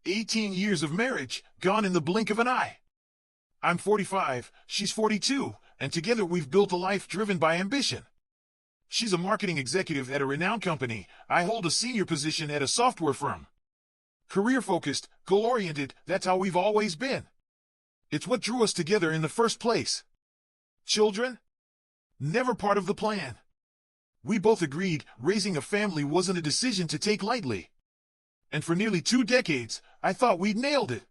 18 years of marriage, gone in the blink of an eye. I'm 45, she's 42, and together we've built a life driven by ambition. She's a marketing executive at a renowned company. I hold a senior position at a software firm. Career-focused, goal-oriented, that's how we've always been. It's what drew us together in the first place. Children? Never part of the plan. We both agreed raising a family wasn't a decision to take lightly. And for nearly 2 decades, I thought we'd nailed it.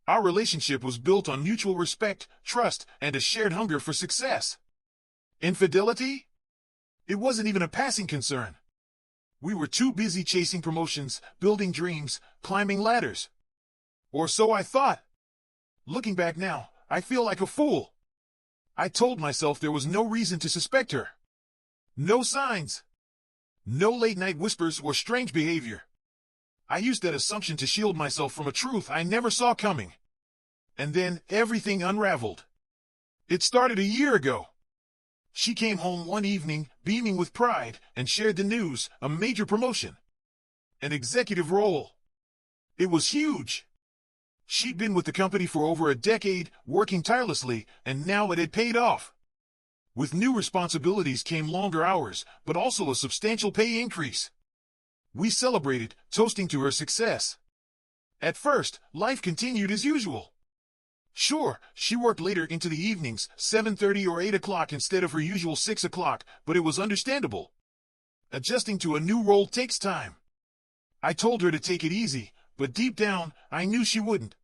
Our relationship was built on mutual respect, trust, and a shared hunger for success. Infidelity? It wasn't even a passing concern. We were too busy chasing promotions, building dreams, climbing ladders. Or so I thought. Looking back now, I feel like a fool. I told myself there was no reason to suspect her. No signs. No late-night whispers or strange behavior. I used that assumption to shield myself from a truth I never saw coming. And then everything unraveled. It started a year ago. She came home one evening, beaming with pride, and shared the news: a major promotion. An executive role. It was huge. She'd been with the company for over a decade, working tirelessly, and now it had paid off. With new responsibilities came longer hours, but also a substantial pay increase. We celebrated, toasting to her success. At first, life continued as usual. Sure, she worked later into the evenings, 7:30 or 8 o'clock instead of her usual 6 o'clock, but it was understandable. Adjusting to a new role takes time. I told her to take it easy, but deep down, I knew she wouldn't.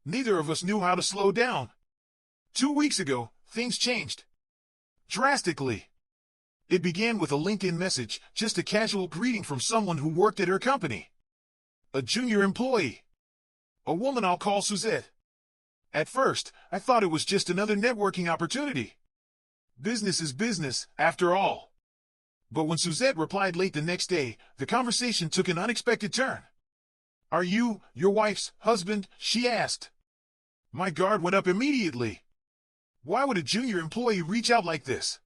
Neither of us knew how to slow down. 2 weeks ago, things changed. Drastically. It began with a LinkedIn message, just a casual greeting from someone who worked at her company. A junior employee. A woman I'll call Suzette. At first, I thought it was just another networking opportunity. Business is business, after all. But when Suzette replied late the next day, the conversation took an unexpected turn. "Are you your wife's husband?" she asked. My guard went up immediately. Why would a junior employee reach out like this?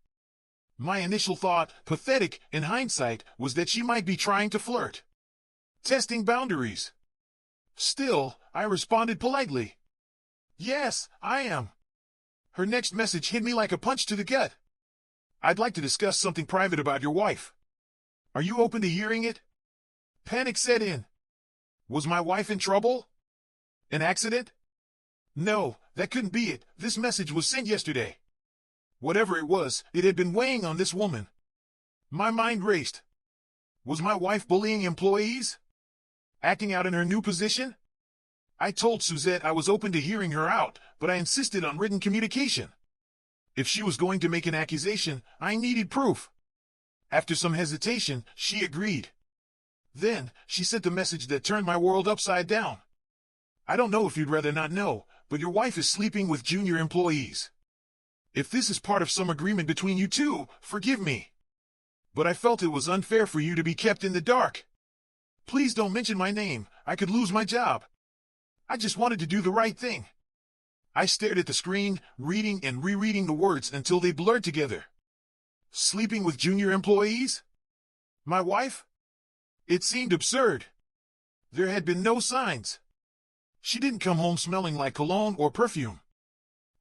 My initial thought, pathetic in hindsight, was that she might be trying to flirt. Testing boundaries. Still, I responded politely. "Yes, I am." Her next message hit me like a punch to the gut. "I'd like to discuss something private about your wife. Are you open to hearing it?" Panic set in. Was my wife in trouble? An accident? No, that couldn't be it. This message was sent yesterday. Whatever it was, it had been weighing on this woman. My mind raced. Was my wife bullying employees? Acting out in her new position? I told Suzette I was open to hearing her out, but I insisted on written communication. If she was going to make an accusation, I needed proof. After some hesitation, she agreed. Then, she sent the message that turned my world upside down. "I don't know if you'd rather not know, but your wife is sleeping with junior employees. If this is part of some agreement between you two, forgive me. But I felt it was unfair for you to be kept in the dark. Please don't mention my name, I could lose my job. I just wanted to do the right thing." I stared at the screen, reading and rereading the words until they blurred together. Sleeping with junior employees? My wife? It seemed absurd. There had been no signs. She didn't come home smelling like cologne or perfume.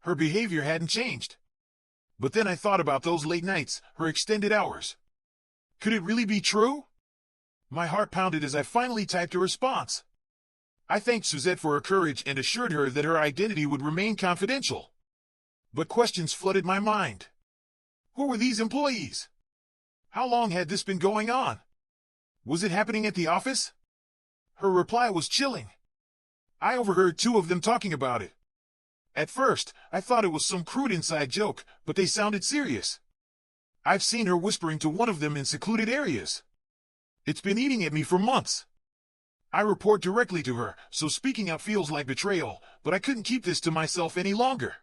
Her behavior hadn't changed. But then I thought about those late nights, her extended hours. Could it really be true? My heart pounded as I finally typed a response. I thanked Suzette for her courage and assured her that her identity would remain confidential. But questions flooded my mind. Who were these employees? How long had this been going on? Was it happening at the office? Her reply was chilling. I overheard 2 of them talking about it. At first, I thought it was some crude inside joke, but they sounded serious. I've seen her whispering to one of them in secluded areas. It's been eating at me for months. I report directly to her, so speaking out feels like betrayal, but I couldn't keep this to myself any longer.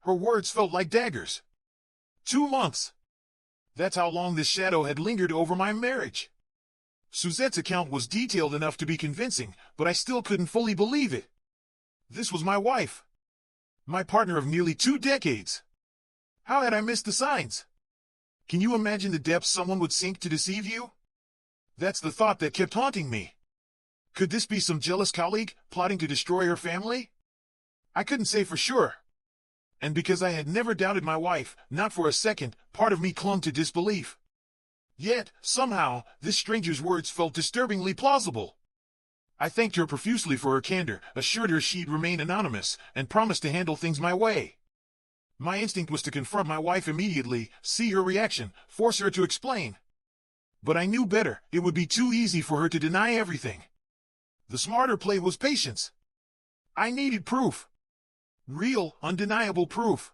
Her words felt like daggers. 2 months. That's how long this shadow had lingered over my marriage. Suzette's account was detailed enough to be convincing, but I still couldn't fully believe it. This was my wife. My partner of nearly 2 decades. How had I missed the signs? Can you imagine the depths someone would sink to deceive you? That's the thought that kept haunting me. Could this be some jealous colleague plotting to destroy her family? I couldn't say for sure. And because I had never doubted my wife, not for a second, part of me clung to disbelief. Yet, somehow, this stranger's words felt disturbingly plausible. I thanked her profusely for her candor, assured her she'd remain anonymous, and promised to handle things my way. My instinct was to confront my wife immediately, see her reaction, force her to explain. But I knew better. It would be too easy for her to deny everything. The smarter play was patience. I needed proof. Real, undeniable proof.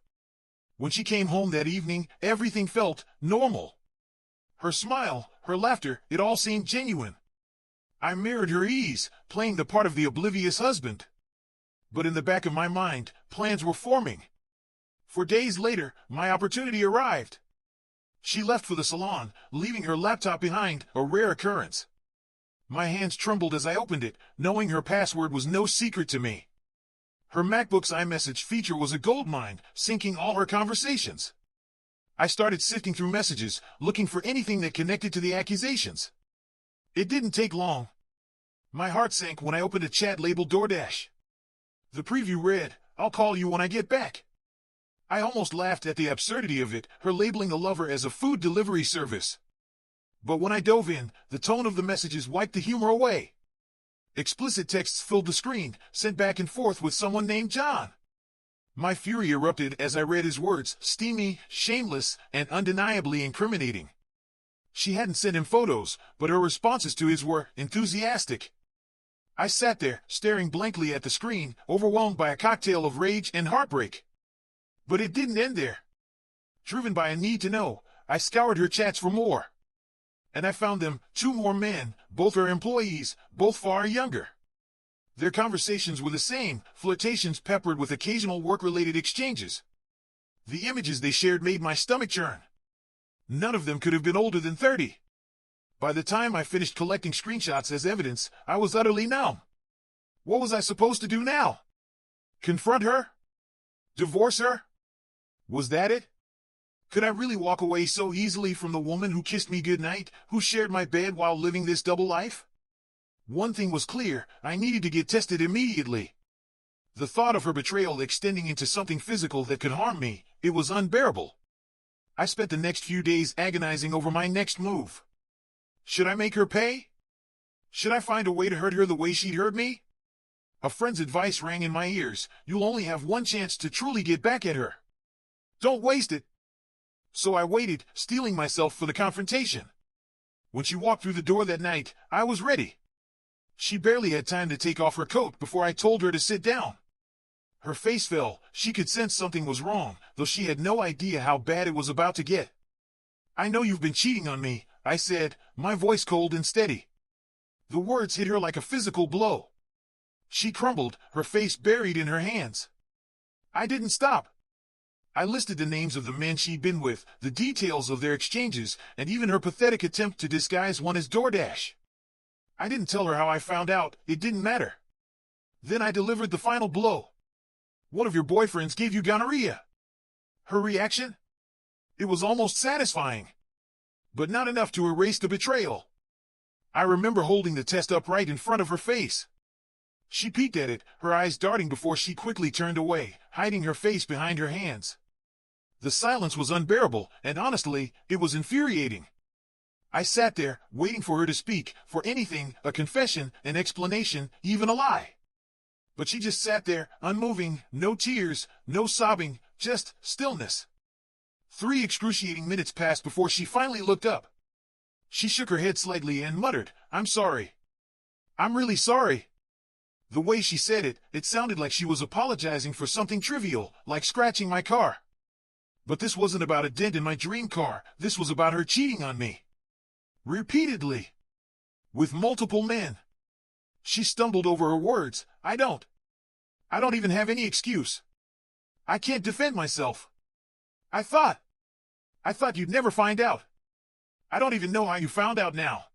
When she came home that evening, everything felt normal. Her smile, her laughter, it all seemed genuine. I mirrored her ease, playing the part of the oblivious husband. But in the back of my mind, plans were forming. For days later, my opportunity arrived. She left for the salon, leaving her laptop behind, a rare occurrence. My hands trembled as I opened it, knowing her password was no secret to me. Her MacBook's iMessage feature was a goldmine, syncing all her conversations. I started sifting through messages, looking for anything that connected to the accusations. It didn't take long. My heart sank when I opened a chat labeled DoorDash. The preview read, "I'll call you when I get back." I almost laughed at the absurdity of it, her labeling the lover as a food delivery service. But when I dove in, the tone of the messages wiped the humor away. Explicit texts filled the screen, sent back and forth with someone named John. My fury erupted as I read his words, steamy, shameless, and undeniably incriminating. She hadn't sent him photos, but her responses to his were enthusiastic. I sat there, staring blankly at the screen, overwhelmed by a cocktail of rage and heartbreak. But it didn't end there. Driven by a need to know, I scoured her chats for more. And I found them, 2 more men, both her employees, both far younger. Their conversations were the same, flirtations peppered with occasional work-related exchanges. The images they shared made my stomach churn. None of them could have been older than 30. By the time I finished collecting screenshots as evidence, I was utterly numb. What was I supposed to do now? Confront her? Divorce her? Was that it? Could I really walk away so easily from the woman who kissed me goodnight, who shared my bed while living this double life? One thing was clear, I needed to get tested immediately. The thought of her betrayal extending into something physical that could harm me, it was unbearable. I spent the next few days agonizing over my next move. Should I make her pay? Should I find a way to hurt her the way she'd hurt me? A friend's advice rang in my ears, you'll only have one chance to truly get back at her. Don't waste it. So I waited, steeling myself for the confrontation. When she walked through the door that night, I was ready. She barely had time to take off her coat before I told her to sit down. Her face fell. She could sense something was wrong, though she had no idea how bad it was about to get. "I know you've been cheating on me," I said, my voice cold and steady. The words hit her like a physical blow. She crumbled, her face buried in her hands. I didn't stop. I listed the names of the men she'd been with, the details of their exchanges, and even her pathetic attempt to disguise one as DoorDash. I didn't tell her how I found out, it didn't matter. Then I delivered the final blow. "One of your boyfriends gave you gonorrhea." Her reaction? It was almost satisfying. But not enough to erase the betrayal. I remember holding the test up right in front of her face. She peeked at it, her eyes darting before she quickly turned away, hiding her face behind her hands. The silence was unbearable, and honestly, it was infuriating. I sat there, waiting for her to speak, for anything, a confession, an explanation, even a lie. But she just sat there, unmoving, no tears, no sobbing, just stillness. 3 excruciating minutes passed before she finally looked up. She shook her head slightly and muttered, "I'm sorry. I'm really sorry." The way she said it, it sounded like she was apologizing for something trivial, like scratching my car. But this wasn't about a dent in my dream car, this was about her cheating on me. Repeatedly. With multiple men. She stumbled over her words, I don't even have any excuse. I can't defend myself. I thought you'd never find out. I don't even know how you found out now."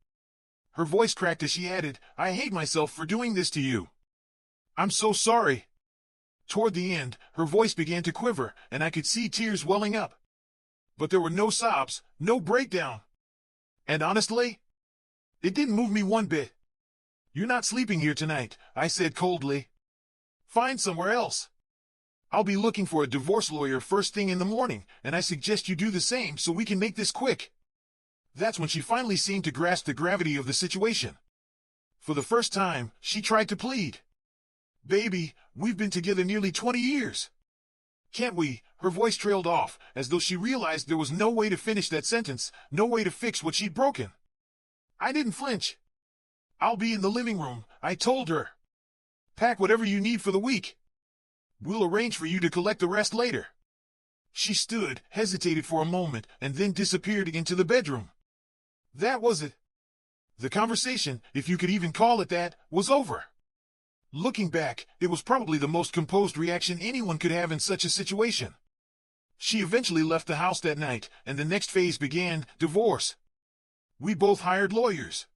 Her voice cracked as she added, "I hate myself for doing this to you. I'm so sorry." Toward the end, her voice began to quiver, and I could see tears welling up. But there were no sobs, no breakdown. And honestly, it didn't move me one bit. "You're not sleeping here tonight," I said coldly. "Find somewhere else. I'll be looking for a divorce lawyer first thing in the morning, and I suggest you do the same so we can make this quick." That's when she finally seemed to grasp the gravity of the situation. For the first time, she tried to plead. "Baby, we've been together nearly 20 years. Can't we?" Her voice trailed off, as though she realized there was no way to finish that sentence, no way to fix what she'd broken. I didn't flinch. "I'll be in the living room," I told her. "Pack whatever you need for the week. We'll arrange for you to collect the rest later." She stood, hesitated for a moment, and then disappeared into the bedroom. That was it. The conversation, if you could even call it that, was over. Looking back, it was probably the most composed reaction anyone could have in such a situation. She eventually left the house that night, and the next phase began: divorce. We both hired lawyers.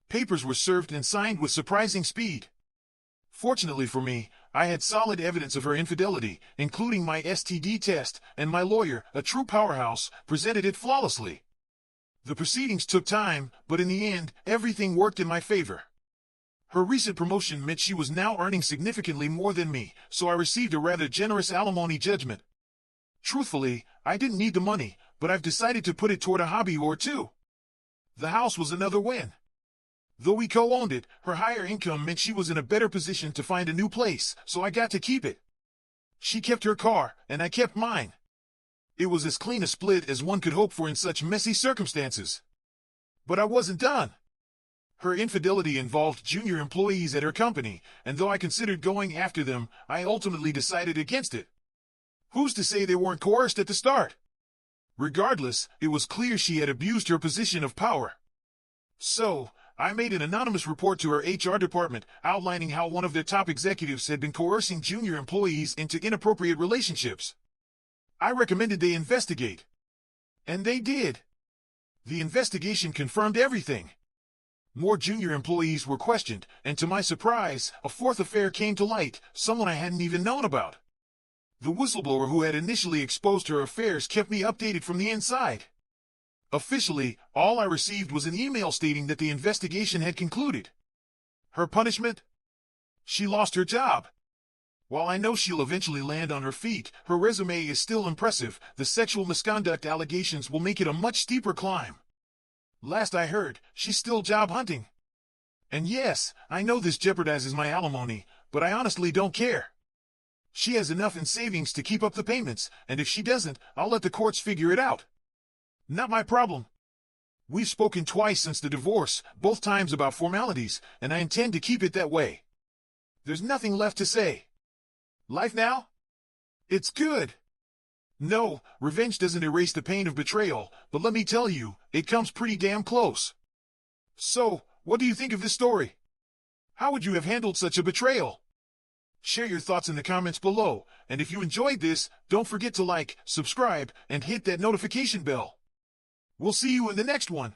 Papers were served and signed with surprising speed. Fortunately for me, I had solid evidence of her infidelity, including my STD test, and my lawyer, a true powerhouse, presented it flawlessly. The proceedings took time, but in the end, everything worked in my favor. Her recent promotion meant she was now earning significantly more than me, so I received a rather generous alimony judgment. Truthfully, I didn't need the money, but I've decided to put it toward a hobby or two. The house was another win. Though we co-owned it, her higher income meant she was in a better position to find a new place, so I got to keep it. She kept her car, and I kept mine. It was as clean a split as one could hope for in such messy circumstances. But I wasn't done. Her infidelity involved junior employees at her company, and though I considered going after them, I ultimately decided against it. Who's to say they weren't coerced at the start? Regardless, it was clear she had abused her position of power. So, I made an anonymous report to her HR department, outlining how one of their top executives had been coercing junior employees into inappropriate relationships. I recommended they investigate. And they did. The investigation confirmed everything. More junior employees were questioned, and to my surprise, a fourth affair came to light, someone I hadn't even known about. The whistleblower who had initially exposed her affairs kept me updated from the inside. Officially, all I received was an email stating that the investigation had concluded. Her punishment? She lost her job. While I know she'll eventually land on her feet, her resume is still impressive. The sexual misconduct allegations will make it a much steeper climb. Last I heard, she's still job hunting. And yes, I know this jeopardizes my alimony, but I honestly don't care. She has enough in savings to keep up the payments, and if she doesn't, I'll let the courts figure it out. Not my problem. We've spoken twice since the divorce, both times about formalities, and I intend to keep it that way. There's nothing left to say. Life now? It's good. No, revenge doesn't erase the pain of betrayal, but let me tell you, it comes pretty damn close. So, what do you think of this story? How would you have handled such a betrayal? Share your thoughts in the comments below, and if you enjoyed this, don't forget to like, subscribe, and hit that notification bell. We'll see you in the next one.